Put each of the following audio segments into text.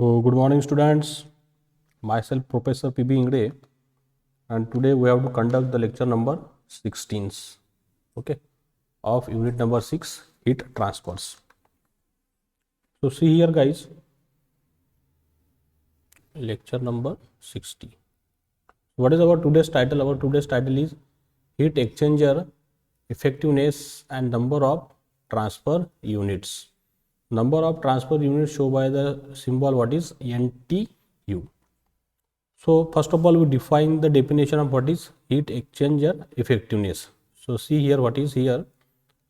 So, good morning, students. Myself, Professor P.B. Ingre, and today we have to conduct the lecture number 16, okay, of unit number 6, heat transfers. So, see here, guys, lecture number 60. What is our today's title? Our today's title is heat exchanger effectiveness and number of transfer units. Number of transfer units shown by the symbol what is NTU. So first of all, we define the definition of what is heat exchanger effectiveness. So see here what is here.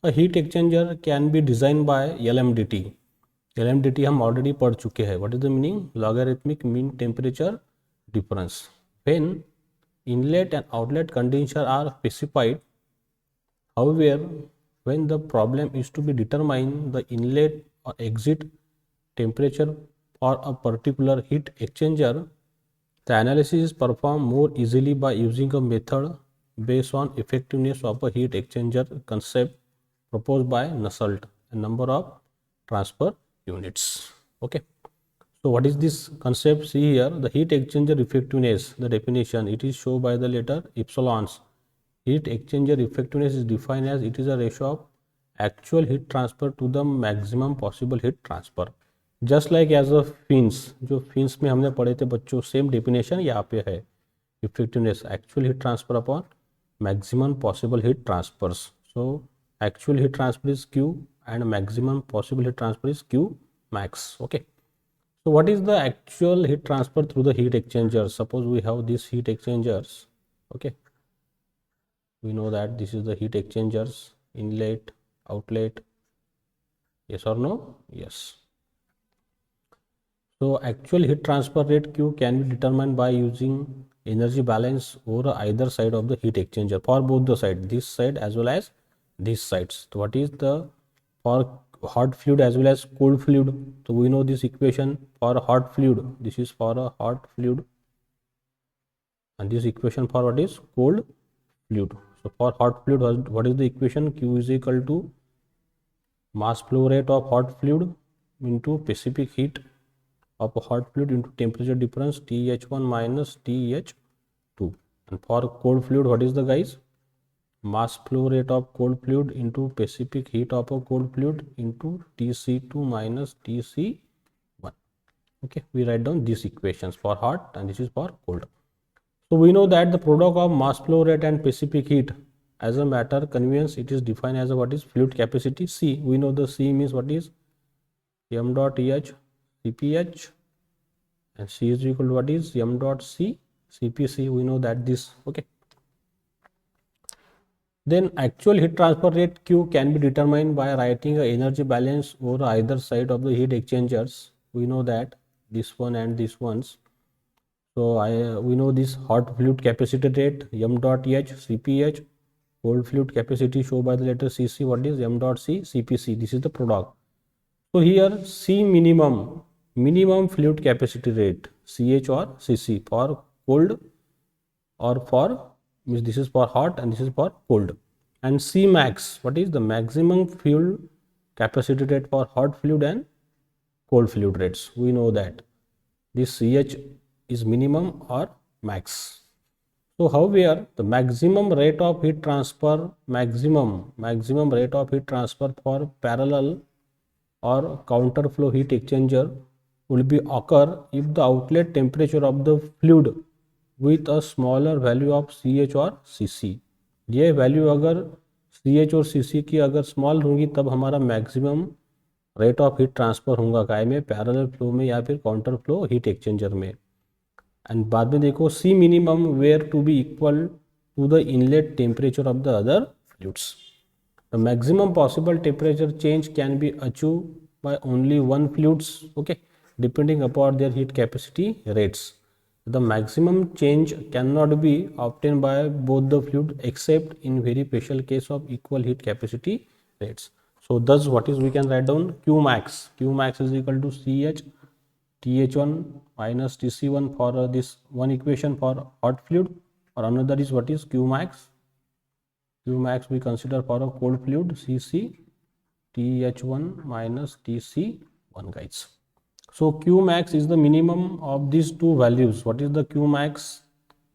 A heat exchanger can be designed by LMDT. LMDT हम already पढ़ चुके हैं. What is the meaning? Logarithmic mean temperature difference. When inlet and outlet conditions are specified, however, when the problem is to be determine the inlet or exit temperature for a particular heat exchanger, the analysis is performed more easily by using a method based on effectiveness of a heat exchanger concept proposed by Nusselt and number of transfer units. Okay. So what is this concept? See here, the heat exchanger effectiveness, the definition, it is shown by the letter epsilons. Heat exchanger effectiveness is defined as it is a ratio of actual heat transfer to the maximum possible heat transfer. Just like as a fins, जो fins में हमने पढ़े थे बच्चों, same definition यहाँ पे है. Effectiveness actual heat transfer upon maximum possible heat transfers. So actual heat transfer is Q and maximum possible heat transfer is Q max. Okay, so what is the actual heat transfer through the heat exchanger? Suppose we have these heat exchangers. Okay, we know that this is the heat exchangers, inlet, outlet. Yes or no? Yes. So actual heat transfer rate Q can be determined by using energy balance over either side of the heat exchanger for both the side, this side as well as these sides. So what is the for hot fluid as well as cold fluid? So we know this equation for hot fluid. This is for a hot fluid, and this equation for what is cold fluid. So for hot fluid, what is the equation? Q is equal to mass flow rate of hot fluid into specific heat of a hot fluid into temperature difference TH1 minus TH2. And for cold fluid, what is the guys? Mass flow rate of cold fluid into specific heat of a cold fluid into TC2 minus TC1. Okay, we write down these equations for hot and this is for cold. So we know that the product of mass flow rate and specific heat, as a matter convenience, it is defined as a what is fluid capacity C. We know the C means what is m dot EH CPH, and C is equal to what is m dot C CPC. We know that this. Okay. Then actual heat transfer rate Q can be determined by writing a energy balance over either side of the heat exchangers. We know that this one and this ones. So we know this hot fluid capacity rate m dot H CPH, cold fluid capacity shown by the letter CC. What is m dot C CPC? This is the product. So here C minimum fluid capacity rate CH or CC for cold or for means this is for hot and this is for cold, and C max, what is the maximum fluid capacity rate for hot fluid and cold fluid rates. We know that this CH is minimum or max. So however, the maximum rate of heat transfer, maximum rate of heat transfer for parallel or counter flow heat exchanger will be occur if the outlet temperature of the fluid with a smaller value of CH or CC. ये value अगर CH और CC की अगर small होंगी तब हमारा maximum rate of heat transfer होगा काय में, पैरेलल फ्लो में या फिर काउंटर फ्लो हीट एक्सचेंजर में. एंड बाद में देखो C minimum where to be equal to the inlet temperature of the other fluids. The maximum possible temperature change can be achieved by only one fluids, okay, depending upon their heat capacity rates. The maximum change cannot be obtained by both the fluid except in very special case of equal heat capacity rates. So thus what is we can write down Q max. Q max is equal to CH TH1 minus TC1 for this one equation for hot fluid, or another is what is Q max. Q max we consider for a cold fluid CC TH1 minus TC1 guys. So Q max is the minimum of these two values. What is the Q max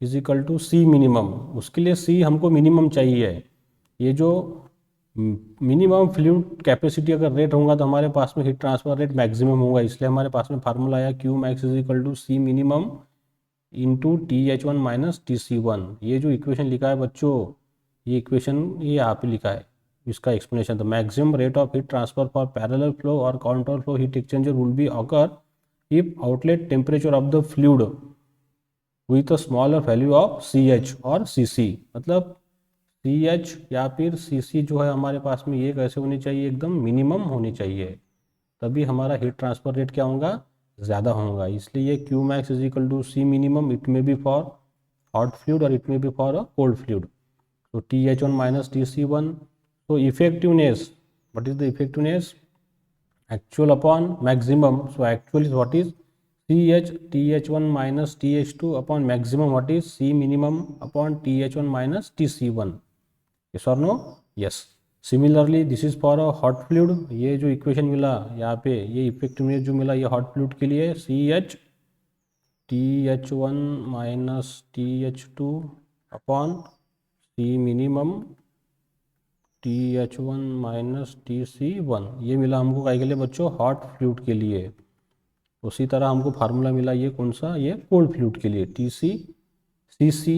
is equal to C minimum. उसके लिए C हमको minimum चाहिए है. ये जो minimum fluid capacity अगर rate होगा तो हमारे पास में हीट ट्रांसफर रेट मैक्सिमम होगा, इसलिए हमारे पास में फार्मूला आया Q max is equal to C minimum into TH1 minus TC1. ये जो इक्वेशन लिखा है बच्चों, ये इक्वेशन ये यहाँ पे लिखा है, इसका explanation. The maximum rate of heat transfer for parallel flow और counter flow heat exchanger will be occur if outlet temperature of the fluid with a smaller value of CH और CC. मतलब CH या फिर CC जो है हमारे पास में ये कैसे होनी चाहिए, एकदम मिनिमम होनी चाहिए, तभी हमारा हीट ट्रांसफर रेट क्या होगा, ज़्यादा होगा. इसलिए ये Q max is equal to C minimum. It may be for hot fluid और it may be for a cold fluid. So TH1 minus TC1. So effectiveness, what is the effectiveness? Actual upon maximum. So actual is what is CH TH1 minus TH2 upon maximum, what is C minimum upon TH1 minus TC1. Yes or no? Yes. Similarly this is for a hot fluid. ये जो equation मिला यहाँ पे, ये effectiveness जो मिला ये hot fluid के लिए CH TH1 minus TH2 upon C minimum TH1 minus TC1. ये मिला हमको काय के लिए बच्चों, हॉट फ्लूइड के लिए. उसी तरह हमको फार्मूला मिला ये कौन सा, ये कोल्ड फ्लूइड के लिए CC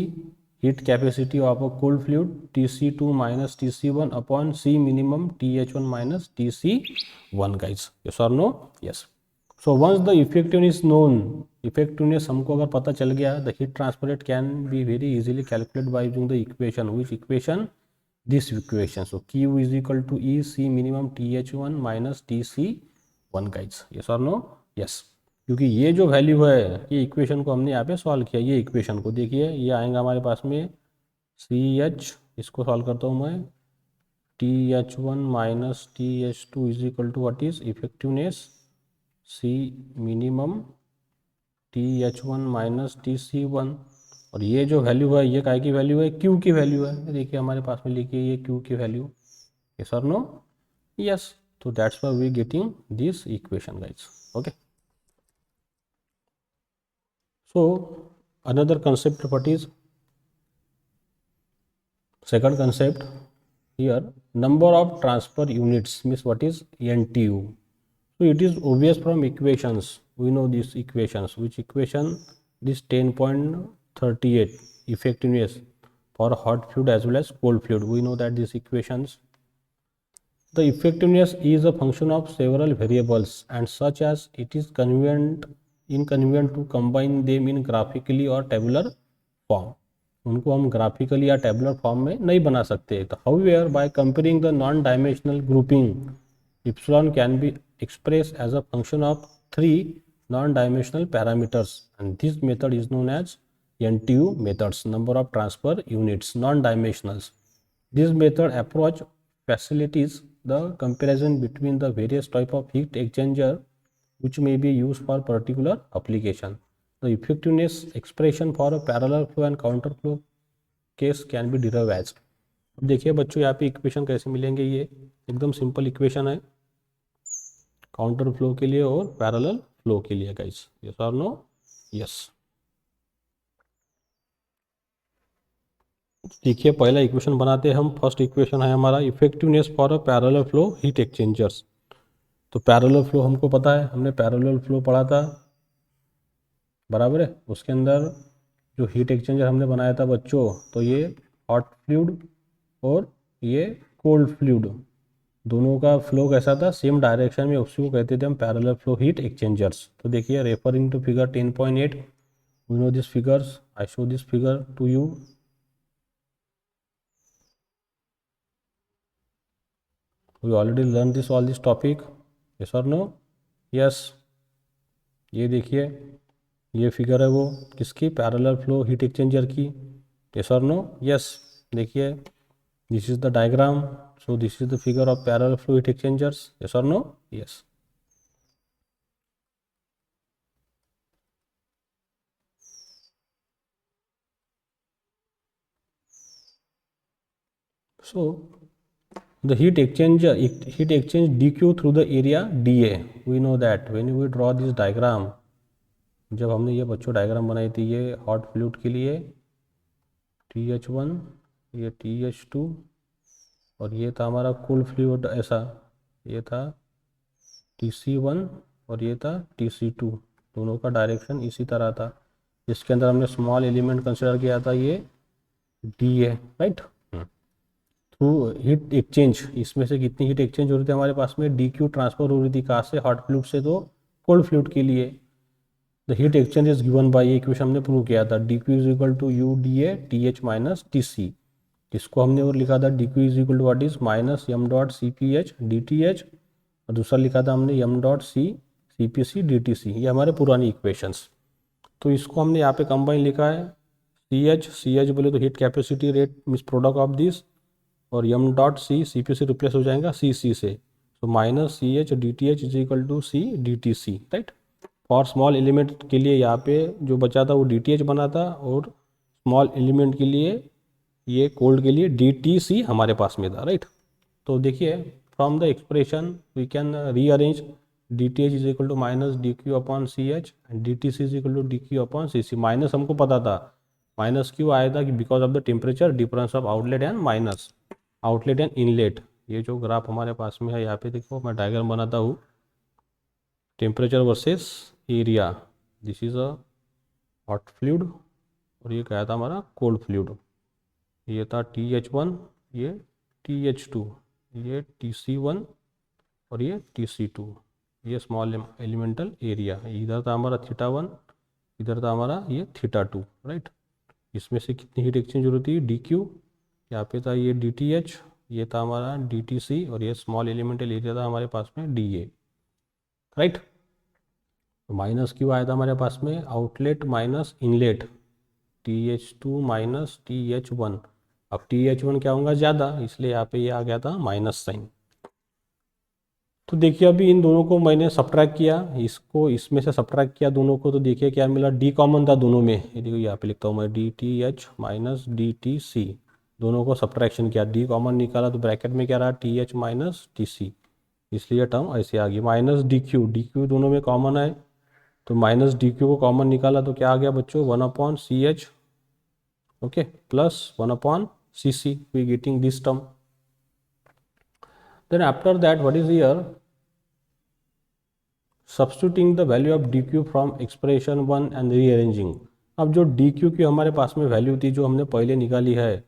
heat capacity of a cold fluid TC2 minus TC1 upon C minimum TH1 minus TC1. Guys yes और no? Yes. So once the effectiveness known, effectiveness हमको अगर पता चल गया, the heat transfer rate can be very easily calculate by using the equation. Which equation? This equation. So Q is equal to E C minimum TH1 minus TC1. guys yes or no? yes. क्योंकि ये जो value है, ये equation को हमने यहाँ पे solve किया. ये इक्वेशन को देखिए, ये आएगा हमारे पास में CH, इसको सॉल्व करता हूँ मैं, TH1 minus TH2 is equal to what is effectiveness C minimum TH1 minus TC1. और ये जो वैल्यू है ये काय की वैल्यू है, Q की वैल्यू है. देखिए हमारे पास में लिखिए ये Q की वैल्यू. यस और नो? यस. तो that's why we getting this equation guys. Okay. So another concept, what is second concept here, number of transfer units means what is NTU. So it is obvious from equations, we know these equations. Which equation? This 10.38 effectiveness for hot fluid as well as cold fluid. We know that these equations, the effectiveness is a function of several variables and such as it is inconvenient to combine them in graphically or tabular form. उनको हम graphically या tabular form में नहीं बना सकते. तो however by comparing the non dimensional grouping epsilon can be expressed as a function of three non-dimensional parameters, and this method is known as NTU methods, number of transfer units, non-dimensionals. This method approach facilitates the comparison between the various type of heat exchanger which may be used for particular application. The effectiveness expression for a parallel flow and counter flow case can be derived as. अब देखिए बच्चों यहाँ पे equation कैसे मिलेंगे, ये एकदम simple equation है काउंटर फ्लो के लिए और पैरेलल फ्लो के लिए. गाइस यस और नो? यस. देखिए पहला इक्वेशन बनाते हैं हम. फर्स्ट इक्वेशन है हमारा effectiveness for a parallel flow heat exchangers. तो पैरेलल फ्लो हमको पता है, हमने पैरेलल फ्लो पढ़ा था, बराबर है. उसके अंदर जो हीट एक्सचेंजर हमने बनाया था बच्चों, तो ये हॉट फ्लूइड और ये कोल्ड फ्लूइड, दोनों का फ्लो कैसा था, सेम डायरेक्शन में, उसी को कहते थे हम पैरेलल फ्लो हीट एक्सचेंजर्स. तो देखिए referring to figure 10.8, we know this figures, I show this figure to you. We already learn this all this topic. Yes और नो? यस. ये देखिए ये फिगर है वो किसकी, पैरेलल फ्लो हीट एक्सचेंजर की. यस और नो? यस. देखिए this is the diagram. So this is the figure of parallel flow heat exchangers. Yes or no? Yes. So The heat exchange dq through the area dA. We know that when we draw this diagram, जब हमने ये बच्चों diagram बनाई थी, ये hot fluid के लिए TH1, ये TH2 और ये था हमारा कूल फ्लूइड, ऐसा ये था TC1 और ये था TC2, दोनों का डायरेक्शन इसी तरह था। इसके अंदर हमने स्मॉल एलिमेंट कंसिडर किया था ये DA, right. Through heat exchange, इसमें से कितनी हीट एक्सचेंज हो रही थी हमारे पास में, DQ ट्रांसफर हो रही थी, कहाँ से, हॉट फ्लूइड से तो कोल्ड फ्लूइड के लिए। The heat exchange is given by, ये इक्वेशन हमने प्रूव किया था, DQ is equal to UdA TH minus TC। इसको हमने और लिखा था DQ is equal to what is minus m dot CPH DTH, और दूसरा लिखा था हमने m dot C CPC DTC। ये हमारे पुरानी इक्वेशंस। तो इसको हमने यहाँ पे कंबाइन लिखा है, CH बोले तो heat capacity rate means product of this, और m dot C CPC replace हो जाएगा CC से, तो minus CH DTH is equal to C DTC, right. और स्मॉल एलिमेंट के लिए यहाँ पे जो बचा था वो DTH बना था, और स्मॉल एलिमेंट के लिए, ये कोल्ड के लिए DTC हमारे पास में था, राइट। तो देखिए from the expression we can rearrange DTH is equal to minus DQ upon CH and DTC is equal to DQ upon CC। Minus हमको पता था, माइनस क्यों आया था कि because of the temperature difference of outlet and minus outlet and inlet. ये जो graph हमारे पास में है, यहाँ पे देखो मैं डायग्राम बनाता हूँ, temperature versus area, this is a hot fluid और ये क्या था हमारा कोल्ड फ्लूइड। ये था TH1, ये TH2, ये TC1 और ये TC2, ये स्मॉल एलिमेंटल एरिया। इधर था हमारा θ1, इधर था हमारा ये θ2, राइट। इसमें से कितनी हीट एक्सचेंज हो रही थी, DQ, यहाँ पे था ये DTH, ये था हमारा DTC, और ये स्मॉल एलिमेंटल एरिया था हमारे पास में DA, राइट। तो माइनस क्यों आया था हमारे पास में, outlet minus inlet, TH2 minus TH1। अब TH1 क्या होगा ज़्यादा, इसलिए यहाँ पे ये आ गया था माइनस साइन। तो देखिए अभी इन दोनों को मैंने सब्ट्रैक्ट किया, इसको इसमें से सब्ट्रैक्ट किया दोनों को, तो देखिए क्या मिला, D कॉमन था दोनों में, ये देखो यहाँ पे लिखता हूँ मैं DTH माइनस DTC, दोनों को सब्ट्रैक्शन किया, D कॉमन निकाला तो ब्रैकेट में क्या रहा TH माइनस TC, इसलिए टर्म ऐसे आ गई। माइनस DQ दोनों में कॉमन है, तो माइनस DQ को कॉमन निकाला तो क्या आ गया बच्चों, 1 upon CH, okay, plus 1 upon CC, we getting this term. Then after that what is here, substituting the value of DQ from expression 1 and rearranging। अब जो DQ की हमारे पास में वैल्यू थी जो हमने पहले निकाली है,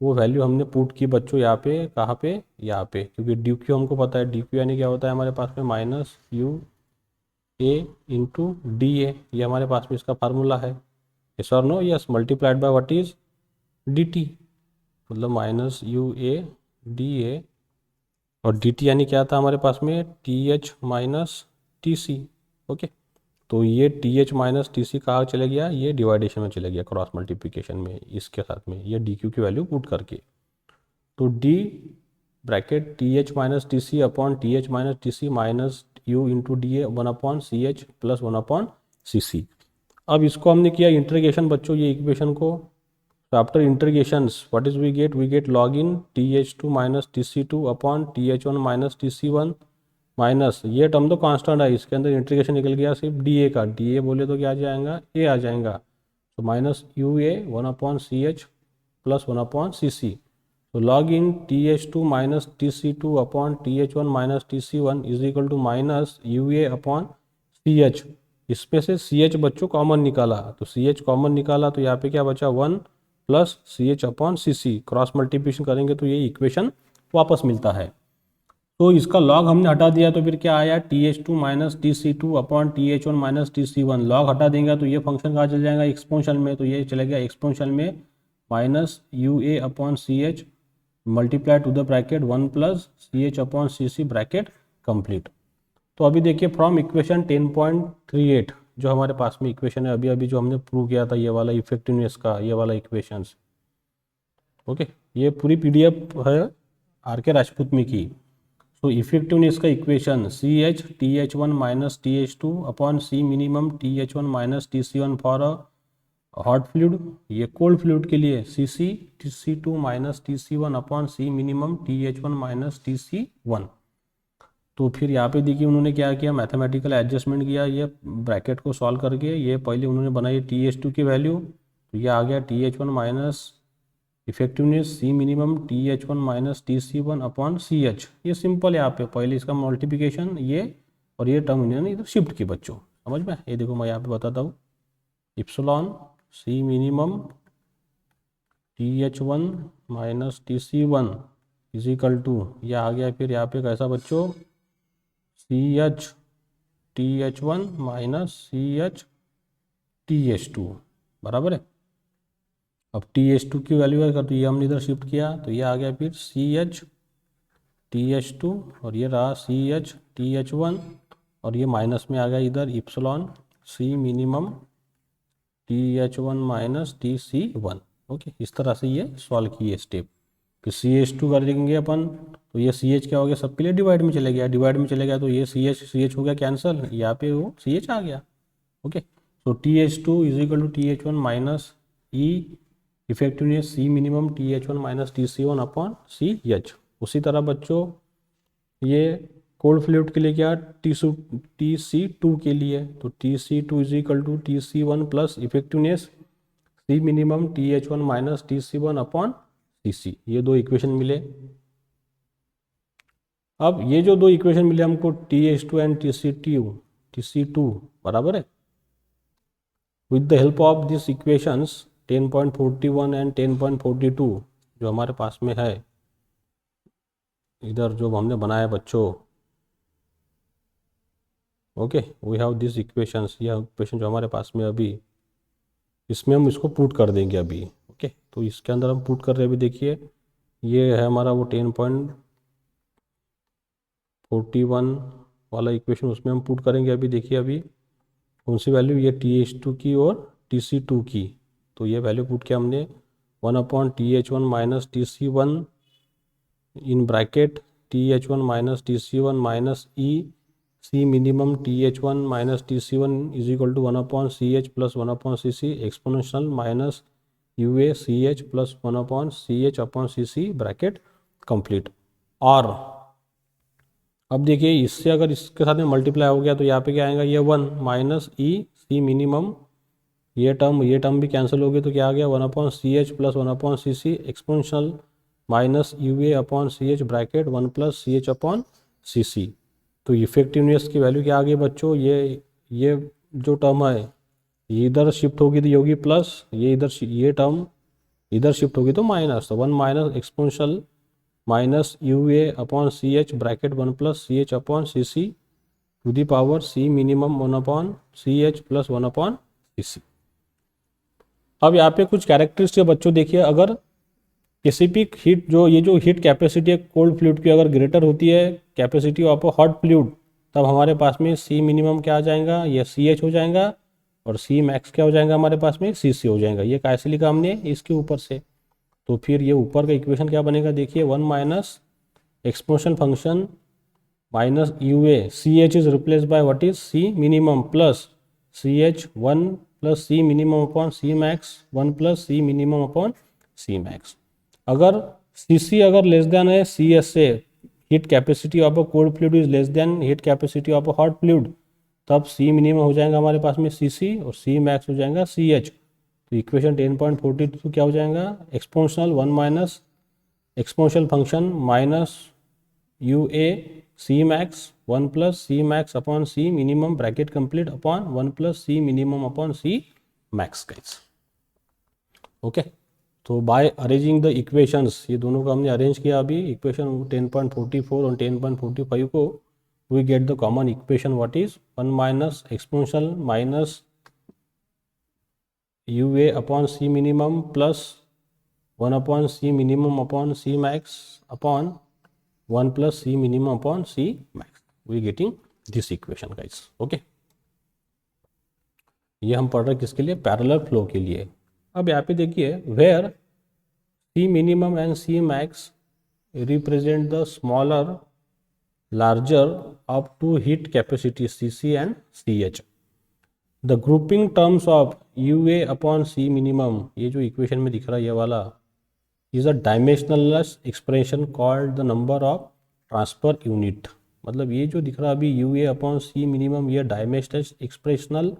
वो वैल्यू हमने पुट की बच्चों यहाँ पे, कहाँ पे, यहाँ पे, क्योंकि DQ हमको पता है, DQ यानी क्या होता है हमारे पास में माइनस UA इंटू DA, ये हमारे पास में इसका फार्मूला है, यस और no, yes, multiplied by what is DT, मतलब माइनस UA DA, और DT यानी क्या था हमारे पास में TH माइनस TC, ओके। तो ये TH माइनस TC कहाँ चले गया, ये डिवाइडेशन में चले गया, क्रॉस मल्टीप्लिकेशन में, इसके साथ में ये DQ की वैल्यू पुट करके, तो D bracket TH minus TC upon TH minus TC minus U into DA 1 upon CH plus 1 upon CC। अब इसको हमने किया इंटीग्रेशन बच्चों, ये इक्वेशन को, so after integrations what is we get log in TH2 minus TC2 upon TH1 minus TC1 minus, ये term तो constant है, इसके अंदर इंटीग्रेशन निकल गया सिर्फ DA का, DA बोले तो क्या आ जाएगा, A आ जाएगा, तो minus UA 1 upon CH plus 1 upon CC, तो log in TH2 minus TC2 upon TH1 minus TC1 is equal to minus UA upon CH। इसमें से CH बच्चों कॉमन निकाला, तो CH कॉमन निकाला तो यहाँ पे क्या बचा, 1 plus CH upon CC, cross multiplication करेंगे तो ये इक्वेशन वापस मिलता है। तो इसका लॉग हमने हटा दिया तो फिर क्या आया, TH2 minus TC2 upon TH1 minus TC1, log हटा देंगे तो ये फंक्शन कहाँ चल जाएगा, एक्सपोनेंशियल में, तो ये चले गया एक्सपोनेंशियल में, minus UA upon CH multiply two the bracket 1 plus CH upon CC bracket complete. तो अभी देखिए फ्रॉम इक्वेशन 10.38 जो हमारे पास में इक्वेशन है, अभी अभी जो हमने प्रूव किया था, ये वाला इफेक्टिवनेस का, ये वाला इक्वेशंस, ओके, ये पूरी PDF है RK राजपूत में की। तो इफेक्टिवनेस का equation CH TH1 minus TH2 upon C minimum TH1 minus TC1 for a hot fluid, ये कोल्ड फ्लूइड के लिए Tc2 minus Tc1 upon C minimum TH1 minus Tc1। तो फिर यहाँ पे देखिए उन्होंने क्या किया, मैथमेटिकल एडजस्टमेंट किया, ये ब्रैकेट को सॉल्व करके ये पहले उन्होंने बनाई TH2 की वैल्यू, तो ये आ गया TH1 minus effectiveness C minimum TH1 minus TC1 upon CH। ये सिंपल है, यहाँ पे पहले इसका मल्टीप्लिकेशन ये और ये टर्म इन्होंने इधर शिफ्ट की बच्चों, समझ में। ये देखो मैं यहाँ पे बताता हूँ, epsilon C minimum TH1 minus TC1 is equal to, ये आ गया फिर यहाँ पे कैसा बच्चों, CH TH1 minus CH TH2 बराबर है। अब TH2 की वैल्यू है, तो ये हमने इधर शिफ्ट किया, तो ये आ गया फिर CH TH2 और ये रहा CH TH1 और ये माइनस में आ गया इधर epsilon C minimum TH1 minus TC1। Okay, इस तरह से ये सॉल्व किए स्टेप। फिर CH2 कर देंगे अपन, तो ये CH क्या हो गया, सबके लिए डिवाइड में चले गया, डिवाइड में चले गया तो ये CH हो गया कैंसिल, यहाँ पे वो CH आ गया। ओके, तो TH2 is equal to TH1 minus E effectiveness C minimum TH1 minus TC1 upon CH। उसी तरह बच्चों ये कोल्ड फ्लूइड के लिए क्या, TC2 के लिए, तो TC2 is equal to TC1 plus effectiveness C minimum TH1 minus TC1 upon CC। ये दो इक्वेशन मिले। अब ये जो दो इक्वेशन मिले हमको TH2 एंड TC2 बराबर है। With the help of this equations 10.41 and 10.42 जो हमारे पास में है इधर जो हमने बनाया बच्चों, okay, we have this equations, यह इक्वेशन जो हमारे पास में अभी, इसमें हम इसको पुट कर देंगे अभी। ओके, तो इसके अंदर हम पुट कर रहे हैं अभी, देखिए ये है हमारा वो 10.41 वाला इक्वेशन, उसमें हम पुट करेंगे अभी। देखिए अभी कौन सी वैल्यू, ये TH2 की और TC2 की, तो ये वैल्यू पुट किया हमने 1 upon TH1 minus TC1 in bracket TH1 minus TC1 minus E C minimum TH1 minus TC1 is equal to 1 upon CH plus 1 upon CC exponential minus UA CH plus 1 upon CH upon CC bracket complete. और अब देखिए इससे अगर इसके साथ में multiply हो गया तो यहाँ पे क्या आएगा, ये 1 माइनस ई सी मिनिमम, ये टर्म भी कैंसिल हो गई, तो क्या आ गया 1 upon CH plus 1 upon CC exponential minus UA upon CH bracket 1 plus CH upon CC। तो इफेक्टिवनेस की वैल्यू क्या आ गई बच्चों, ये जो टर्म है ये इधर शिफ्ट होगी तो ये होगी प्लस, ये इधर ये टर्म इधर शिफ्ट होगी तो माइनस, तो 1 minus exponential minus UA upon CH bracket 1 plus CH upon CC to the power C minimum 1 upon CH plus 1 upon CC। अब यहाँ पे कुछ कैरेक्टरिस्टिक बच्चों देखिए, अगर स्पेसिफिक हीट जो ये जो हीट कैपेसिटी है कोल्ड फ्लूइड की अगर ग्रेटर होती है कैपेसिटी ऑफ हॉट फ्लूइड, तब हमारे पास में C मिनिमम क्या आ जाएगा, ये CH हो जाएगा, और C मैक्स क्या हो जाएगा हमारे पास में CC हो जाएगा। ये कैसे लिखा हमने, इसके ऊपर से, तो फिर ये ऊपर का इक्वेशन क्या बनेगा, देखिए 1 minus exponential function minus UA CH is replace by what is C minimum plus CH 1 plus C minimum upon C max 1 plus C minimum upon C max. अगर CC अगर लेस देन है CS से, heat capacity of a cold fluid is less then heat capacity of a hot fluid, तब C minimum हो जाएगा हमारे पास में CC और C मैक्स हो जाएगा CH। तो इक्वेशन 10.42 क्या हो जाएगा, exponential 1 minus exponential function minus UA C max 1 plus C max upon C minimum bracket complete upon 1 plus C minimum upon C max guys. Okay, तो बाय अरेंजिंग द इक्वेशंस, ये दोनों को हमने arrange किया अभी, इक्वेशन 10.44 और 10.45 को, we get the common equation what is 1 minus exponential minus UA upon C minimum plus 1 upon C minimum upon C max upon 1 plus C minimum upon C max, we getting this equation guys. Okay, ये हम पढ़ रहे किसके लिए, parallel flow के लिए। अब यहाँ पे देखिए where C minimum and C max represent the smaller larger of two heat capacity CC and CH। The grouping terms of U A upon C minimum, ये जो इक्वेशन में दिख रहा है ये वाला, is a dimensionless expression called the number of transfer unit. मतलब ये जो दिख रहा है अभी U A upon C minimum, ये डायमेंशनल एक्सप्रेशनल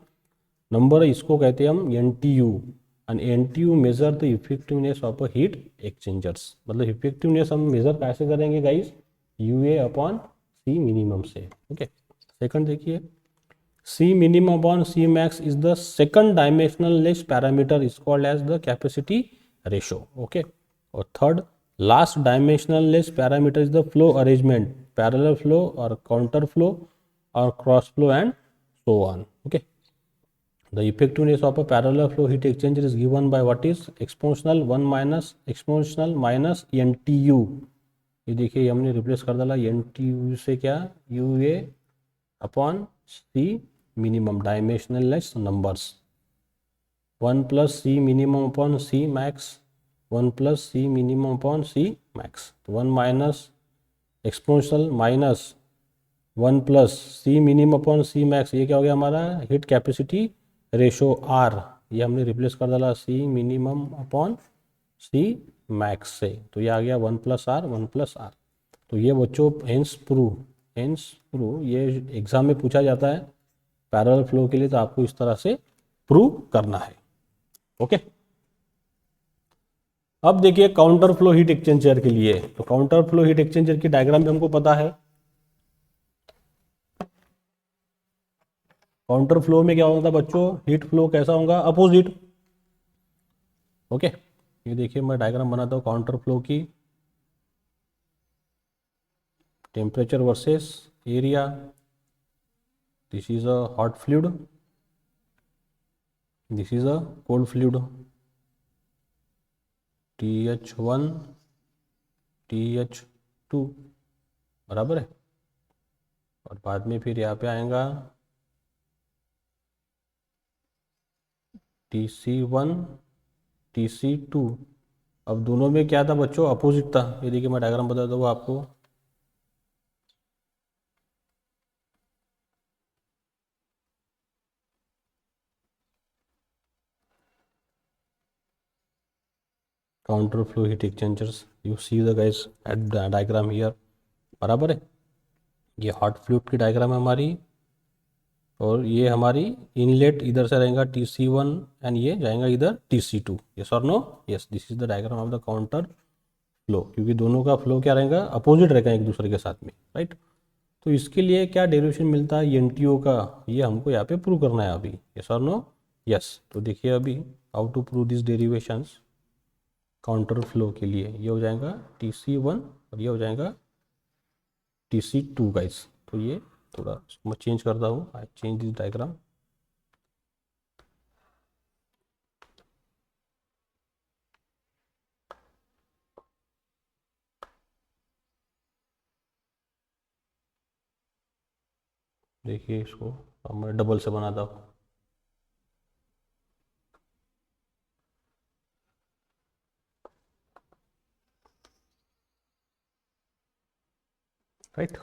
नंबर है, इसको कहते हैं हम N T U. And N T U measure the effectiveness of a heat exchangers. मतलब इफेक्टिवनेस हम मेजर कैसे करेंगे guys, U A upon C minimum से। ओके, सेकंड देखिए, C minimum upon C max is the second dimensional less parameter, is called as the capacity ratio. Okay, और third last dimensional less parameter is the flow arrangement, parallel flow और counter flow और cross flow and so on. Okay, the effectiveness of a parallel flow heat exchanger is given by what is exponential 1 minus exponential minus NTU। ये देखिए हमने replace कर डाला NTU से क्या, U A upon C minimum dimensionless numbers, 1 plus C minimum upon C max, 1 plus C minimum upon C max, तो 1 minus exponential minus 1 plus C minimum upon C max, ये क्या हो गया हमारा हीट कैपेसिटी रेशो आर, ये हमने replace कर डाला सी मिनिमम अपॉन सी मैक्स से, तो ये आ गया 1 प्लस आर 1 प्लस आर। तो ये बच्चों हेंस प्रूव ये एग्जाम में पूछा जाता है पैरेलल फ्लो के लिए, तो आपको इस तरह से प्रूव करना है। ओके, अब देखिए काउंटर फ्लो हीट एक्सचेंजर के लिए, तो काउंटर फ्लो हीट एक्सचेंजर की डायग्राम भी हमको पता है। काउंटर फ्लो में क्या होता है बच्चों, हीट फ्लो कैसा होगा, अपोजिट। ओके, ये देखिए मैं डायग्राम बनाता हूँ काउंटर फ्लो की, temperature versus area, this is a hot fluid, this is a cold fluid, TH1 TH2 बराबर है, और बाद में फिर यहाँ पे आएगा TC1 TC2। अब दोनों में क्या था बच्चों, अपोजिट था। ये देखिए मैं डायग्राम बता दूँ आपको, counter flow heat exchangers, you see the guys at diagram here, बराबर है। ये हॉट फ्लूइड की डायग्राम है हमारी, और ये हमारी इनलेट इधर से रहेगा TC1 एंड ये जाएगा इधर TC2। यस और no, yes, this is the diagram of the counter flow, क्योंकि दोनों का फ्लो क्या रहेगा, अपोजिट रहेगा एक दूसरे के साथ में, राइट। तो इसके लिए क्या डेरिवेशन मिलता है NTO का, ये हमको यहाँ पे प्रूव करना है अभी। यस और नो, यस। तो देखिए अभी how to prove this derivations counter flow के लिए, ये हो जाएगा TC1 और ये हो जाएगा TC2 गाइस। तो ये थोड़ा मैं चेंज करता हूँ, आई चेंज दिस डायग्राम। देखिए इसको अब मैं डबल से बनाता हूँ, right.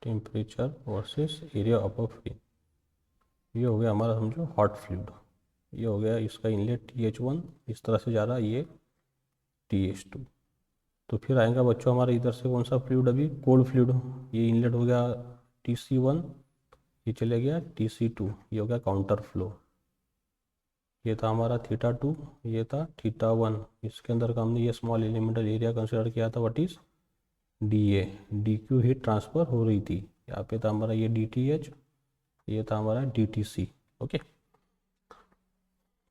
Temperature versus area of a fluid, ये हो गया हमारा समझो हॉट फ्लूइड, ये हो गया इसका इनलेट TH1, इस तरह से जा रहा है ये TH2। तो फिर आएगा बच्चों हमारे इधर से कौन सा फ्लूइड, अभी कोल्ड फ्लूइड, ये इनलेट हो गया TC1, ये चले गया TC2, ये हो गया काउंटर फ्लो। ये था हमारा θ2, ये था θ1, इसके अंदर का हमने ये स्मॉल एलिमेंटल एरिया कंसिडर किया था, what is DA, DQ heat transfer हो रही थी। यहाँ पे था हमारा ये DTH, ये था हमारा DTC। Okay,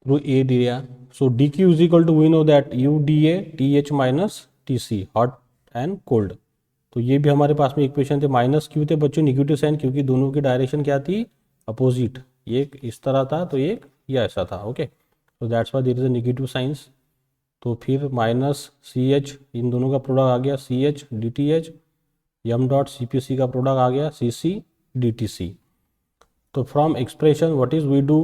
through a area, so DQ is equal to we know that UDA TH minus TC, hot and cold. तो ये भी हमारे पास में इक्वेशन थे, माइनस क्यों थे बच्चों, निगेटिव साइन, क्योंकि दोनों की डायरेक्शन क्या थी, अपोजिट। एक इस तरह था तो एक ये ऐसा था। ओके, तो that's why there is a negative science. तो फिर माइनस CH, इन दोनों का प्रोडक्ट आ गया CH DTH, m dot CPC का प्रोडक्ट आ गया CC DTC। तो from expression what is we do,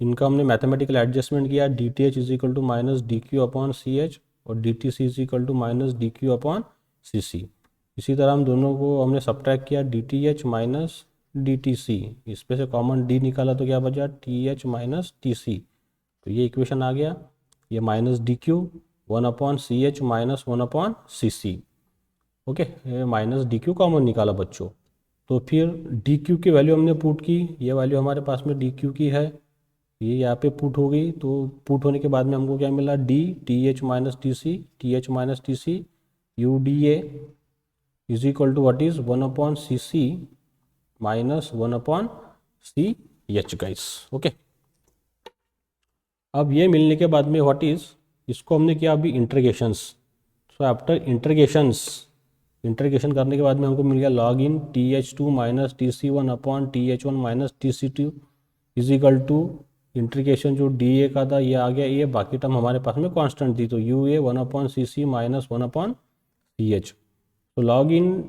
इनका हमने मैथमेटिकल एडजस्टमेंट किया, DTH is equal to minus DQ upon CH और DTC is equal to minus DQ upon CC। इसी तरह हम दोनों को हमने सब्ट्रैक्ट किया, D T H minus D T C, इसमें से कॉमन डी निकाला तो क्या बचा, T H minus T C. तो ये इक्वेशन आ गया, ये minus D Q 1/CH minus 1/CC। Okay, ये माइनस डी क्यू कॉमन निकाला बच्चों। तो फिर डी क्यू की वैल्यू हमने पुट की, ये वैल्यू हमारे पास में डी क्यू की है, ये यहाँ पे पुट हो गई। तो पुट होने के बाद में हमको क्या मिला, D T H minus T C, T H minus T C U D A is equal to what is 1/CC minus 1/CH guys. Okay, अब ये मिलने के बाद में व्हाट इज, इसको हमने किया अभी इंटीग्रेशंस। सो आफ्टर इंटीग्रेशन करने के बाद में हमको मिल गया log in T H two minus T C one upon T H one minus T C two is equal to integration जो डी ए का था ये आ गया, ये बाकी टर्म हमारे पास में कांस्टेंट थी, तो U A 1/CC minus 1/CH। तो log in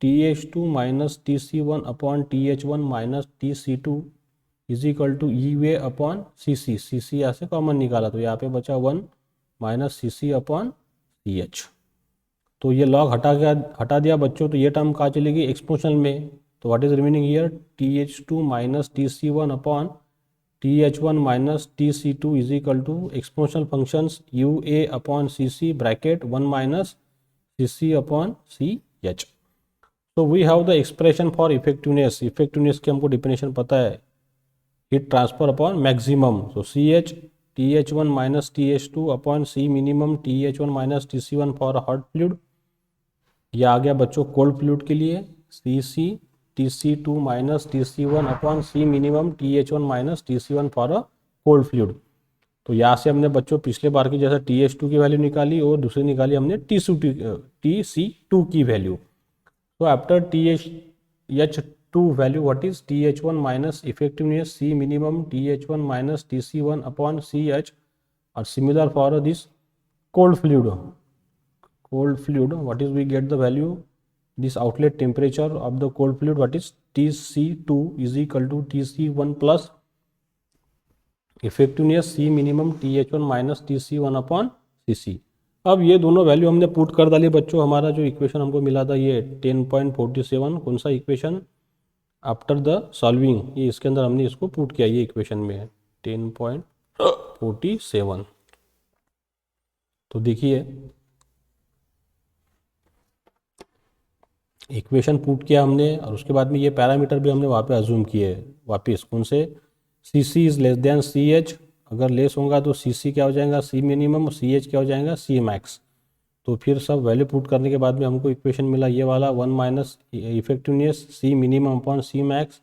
T H two minus T C one upon T H one minus T C two is equal to E way upon C C, C C यहाँ से common निकाला तो यहाँ पे बचा 1 minus C C upon C H. तो ये log हटा दिया बच्चों, तो ये टर्म कहाँ चलेगी, एक्सपोनेंशियल में। तो what is remaining here, T H two minus T C one upon T H one minus T C two is equal to exponential functions U A upon C C bracket 1 minus C C upon C H. तो we have the expression for effectiveness, effectiveness की हमको definition पता है, heat transfer upon maximum. So C H T H one minus T H two upon C minimum T H one minus T C one for hot fluid. यह आ गया बच्चों cold fluid के लिए, C C T C two minus T C one upon C minimum T H one minus T C one for a cold fluid. तो यहाँ से हमने बच्चों पिछले बार की जैसा टी एच टू की वैल्यू निकाली और दूसरी निकाली हमने टी सी टू की वैल्यू। तो after T H to value what is T H one minus effectiveness C minimum T H one minus T C one upon C H, और similar for this cold fluid, what is we get the value, this outlet temperature of the cold fluid what is Tc2 is equal to Tc1 plus effectiveness C minimum Th1 minus Tc1 upon Cc। अब ये दोनों value हमने put कर डाली बच्चों, हमारा जो equation हमको मिला था ये 10.47, कौन सा इक्वेशन, आफ्टर द सॉल्विंग, ये इसके अंदर हमने इसको पुट किया, ये इक्वेशन में है 10.47। तो देखिए इक्वेशन पुट किया हमने, और उसके बाद में ये पैरामीटर भी हमने वहाँ पे अज्यूम किए वापस, कौन से, C C is less than C H, अगर लेस होगा तो सी सी क्या हो जाएगा, सी मिनिमम, सी एच क्या हो जाएगा, सी मैक्स। तो फिर सब वैल्यू पुट करने के बाद में हमको इक्वेशन मिला ये वाला 1 minus effectiveness C minimum upon C max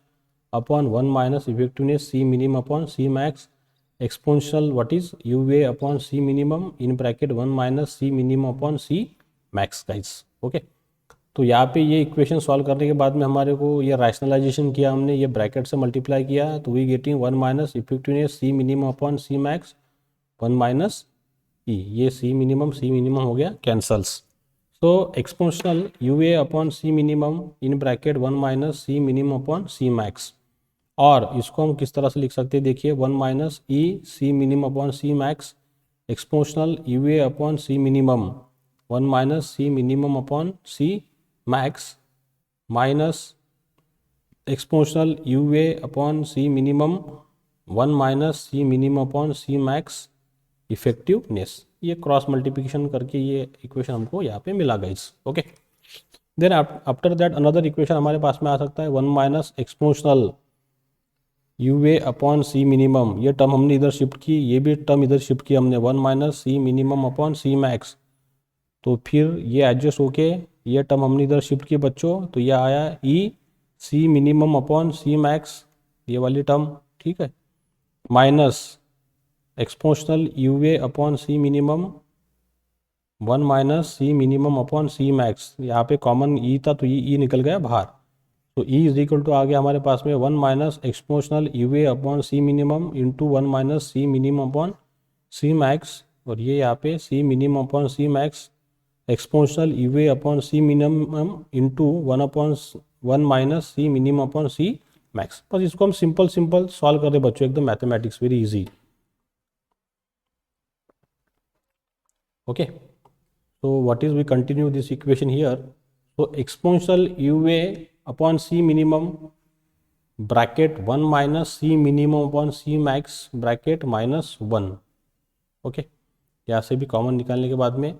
upon 1 minus effectiveness C minimum upon C max exponential what is U A upon C minimum in bracket 1 minus C minimum upon C max guys. Okay, तो यहाँ पे ये equation solve करने के बाद में हमारे को ये रैशनलाइजेशन किया हमने, ये ब्रैकेट से मल्टीप्लाई किया, तो we getting 1 minus effectiveness C minimum upon C max 1 minus E, ये सी मिनिमम हो गया cancels. So exponential U A upon C minimum in bracket 1 minus C minimum upon C max, और इसको हम किस तरह से लिख सकते हैं, देखिए 1 minus E C minimum upon C max exponential U A upon C minimum 1 minus C minimum upon C max minus exponential U A upon C minimum 1 minus C minimum upon C max effectiveness. ये cross multiplication करके ये equation हमको यहाँ पे मिला guys. Okay, then after that another equation हमारे पास में आ सकता है 1 minus exponential U A upon C minimum, ये टर्म हमने इधर शिफ्ट की, ये भी टर्म इधर शिफ्ट की हमने 1 minus C minimum upon C max, तो फिर ये एडजस्ट होके ये टर्म हमने इधर शिफ्ट की बच्चों, तो ये आया E C minimum upon C max, ये वाली टर्म, ठीक है, minus exponential U A upon C minimum 1 minus C minimum upon C max, यहाँ पे कॉमन ई था तो ई निकल गया बाहर, तो ई इज इक्वल टू आ गया हमारे पास में 1 minus exponential U A upon C minimum into 1 minus C minimum upon C max, और ये यहाँ पे C minimum upon C max exponential U A upon C minimum into 1 minus C minimum upon C max. बस इसको हम simple solve कर दे बच्चों, एकदम mathematics very easy. Okay, so what is, we continue this equation here, तो exponential U A upon C minimum bracket 1 minus C minimum upon C max bracket -1। Okay, यहाँ से भी कॉमन निकालने के बाद में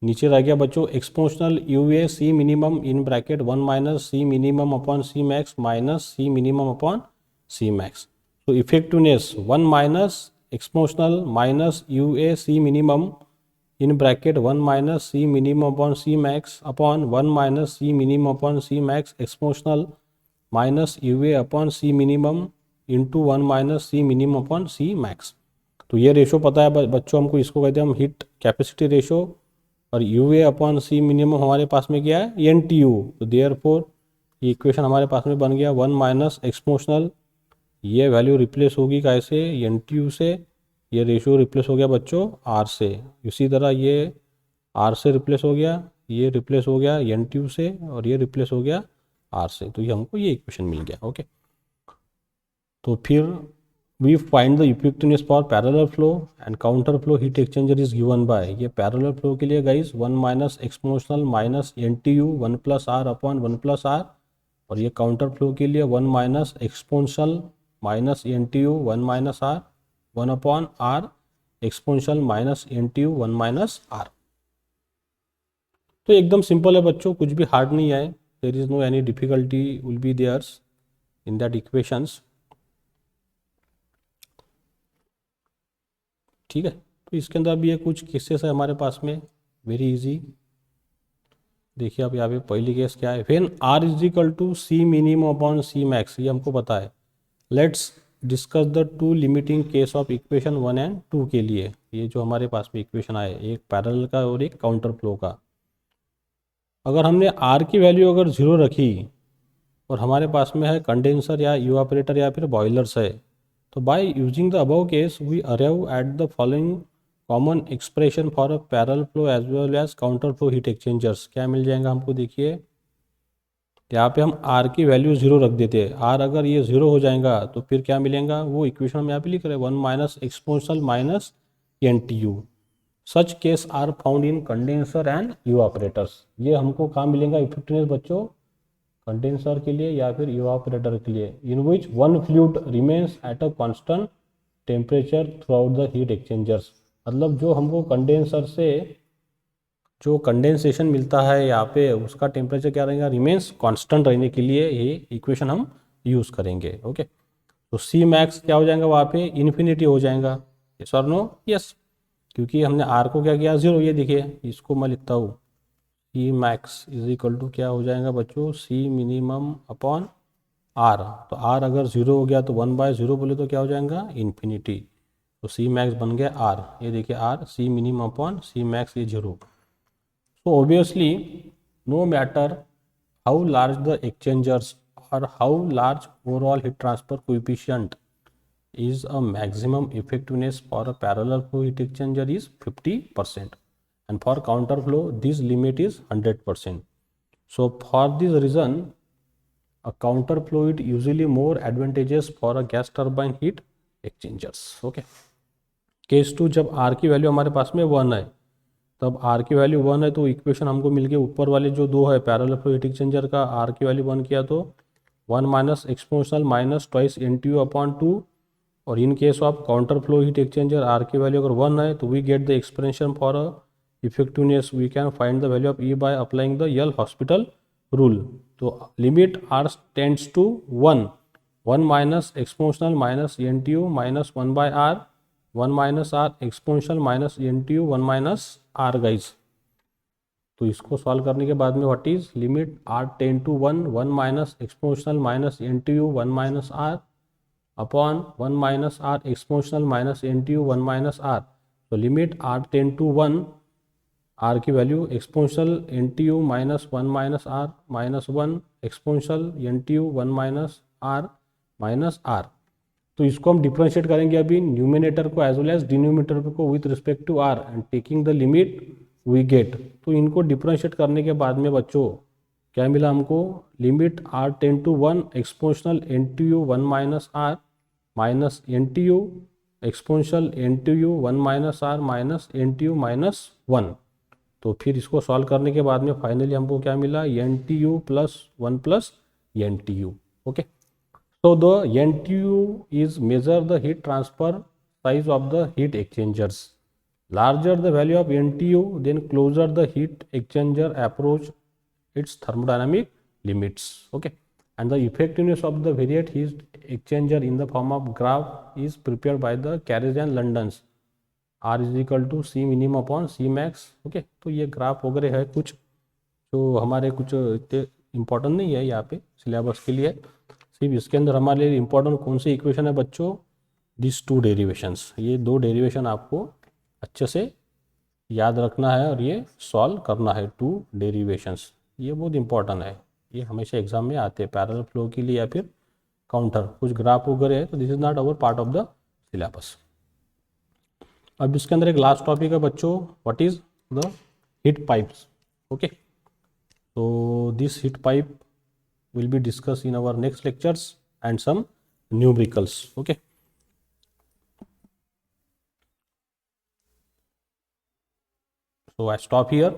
नीचे रह गया बच्चों exponential U A C minimum in bracket 1 minus C minimum upon C max minus C minimum upon C max. तो effectiveness 1 minus exponential minus U A C minimum in bracket 1 minus C minimum upon C max upon 1 minus C minimum upon C max exponential minus U A upon C minimum into 1 minus C minimum upon C max. तो ये ratio पता है बच्चों हमको, इसको कहते हैं हम हीट कैपेसिटी रेशो, और U A upon C minimum हमारे पास में क्या है एन टी यू। तो देयरफॉर ये इक्वेशन हमारे पास में बन गया 1 माइनस एक्सपोनेंशियल, ये वैल्यू रिप्लेस होगी कैसे एन टी यू से, ये रेशियो रिप्लेस हो गया बच्चों आर से, इसी तरह ये आर से रिप्लेस हो गया, ये रिप्लेस हो गया एन टी यू से, और ये रिप्लेस हो गया आर से। तो ये हमको ये इक्वेशन मिल गया। ओके, तो फिर we find the effectiveness for parallel flow and counter flow heat exchanger is given by, ये parallel flow के लिए guys 1 minus exponential minus N T U 1 plus R upon 1 plus R, और ये counter flow के लिए 1 minus exponential minus N T U 1 minus R 1 upon R exponential minus N T U 1 minus R. तो एकदम simple है बच्चों, कुछ भी हार्ड नहीं है, there is no any difficulty will be there's in that equations. ठीक है, तो इसके अंदर भी ये कुछ केसेस है हमारे पास में, वेरी इजी। देखिए आप यहाँ पे पहली केस क्या है, when R is equal to C minimum upon C max, ये हमको पता है। Let's discuss the two limiting case of equation 1 and 2 के लिए। ये जो हमारे पास में इक्वेशन आए, एक पैरेलल का और एक काउंटर फ्लो का। अगर हमने आर की वैल्यू अगर 0 रखी और हमारे पास में है कंडेंसर या इवापोरेटर या फिर बॉयलर्स है, तो by using the above case we arrive at the following common expression for a parallel flow as well as counter flow heat exchangers. क्या मिल जाएगा हमको, देखिए यहाँ पे हम आर की वैल्यू 0 रख देते हैं। आर अगर ये 0 हो जाएगा तो फिर क्या मिलेगा, वो इक्वेशन हम यहाँ पे लिख रहे हैं 1 minus exponential minus N T U. Such case are found in condenser and evaporators. ये हमको कहाँ मिलेगा इफेक्टिवनेस बच्चों, कंडेंसर के लिए या फिर इवापोरेटर के लिए, in which one fluid remains at a constant temperature throughout the heat exchangers. मतलब जो हमको कंडेंसर से जो कंडेंसेशन मिलता है यहाँ पे, उसका टेम्परेचर क्या रहेगा, रिमेन्स कांस्टेंट रहने के लिए ये इक्वेशन हम यूज़ करेंगे। ओके, तो सी मैक्स क्या हो जाएगा वहाँ पे, इन्फिनिटी हो जाएगा। यस और नो, यस, क्योंकि हमने आर को क्या किया 0। ये देखिए इसको मैं लिखता हूँ, सी मैक्स इज इक्वल टू क्या हो जाएगा बच्चों, सी मिनिमम अपॉन आर। तो आर अगर 0 हो गया तो 1/0 बोले तो क्या हो जाएगा, इन्फिनिटी। तो सी मैक्स बन गया आर, ये देखिए R C minimum upon C max ये 0। So obviously, no matter how large the exchangers or how large overall heat transfer coefficient is, a maximum effectiveness for a parallel flow heat exchanger is 50%, and for counter flow this limit is 100%. So for this reason, a counter flow is usually more advantageous for a gas turbine heat exchangers. Okay, case 2, जब R की value हमारे पास में 1 है, तब R की value 1 है तो इक्वेशन हमको मिल गई ऊपर वाले जो 2 है पैरेलल फ्लो हीट एक्सचेंजर का, R की वैल्यू 1 किया तो 1 minus exponential minus twice N T U upon 2, और in case of counter flow heat exchanger R की वैल्यू अगर 1 है तो we get the expression for a effectiveness, we can find the value of E by applying the L'Hospital rule. तो limit R tends to 1 minus exponential minus N T U minus 1/R 1 minus R exponential minus N T U 1 minus R guys. तो इसको solve करने के बाद में what is limit R ten to 1 minus exponential minus N T U 1 minus R upon 1 minus R exponential minus N T U 1 minus R. तो limit R ten to 1, R की value exponential N T U minus 1 minus R minus 1 exponential N T U 1 minus R minus R. तो इसको हम differentiate करेंगे अभी numerator को as well as denominator को with respect to R and taking the limit we get. तो इनको differentiate करने के बाद में बच्चों क्या मिला हमको, limit R ten to 1 exponential N T U 1 minus R minus N T U exponential N T U 1 minus R minus N T U minus 1। तो फिर इसको सॉल्व करने के बाद में फाइनली हमको क्या मिला, NTU plus 1 plus NTU. Okay, so the NTU is measure the heat transfer size of the heat exchangers. Larger the value of NTU, then closer the heat exchanger approach its thermodynamic limits. Okay, and the effectiveness of the variate heat exchanger in the form of graph is prepared by the Carrier and London's. R is equal to C minimum upon C max. Okay, तो ये graph वगैरह है कुछ जो हमारे कुछ इतने important नहीं है यहाँ पे सिलेबस के लिए. सिर्फ इसके अंदर हमारे लिए इम्पोर्टेंट कौन सी इक्वेशन है बच्चों, दिस टू डेरिवेशंस. ये दो डेरिवेशन आपको अच्छे से याद रखना है और ये सॉल्व करना है, टू डेरिवेशंस. ये बहुत इंपॉर्टेंट है, ये हमेशा एग्जाम में आते हैं पैरेलल फ्लो के लिए या फिर काउंटर कुछ ग्राफ वगैरह है, तो this is not our part of the syllabus. अब इसके अंदर एक लास्ट टॉपिक है बच्चों, what is the heat pipes. Okay, so this heat pipe will be discussed in our next lectures and some numericals. Okay, so I stop here.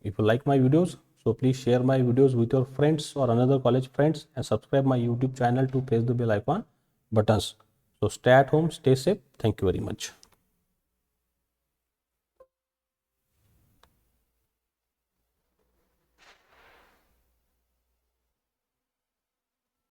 If you like my videos, so please share my videos with your friends or another college friends and subscribe my YouTube channel to press the bell icon buttons. So stay at home, stay safe. Thank you very much.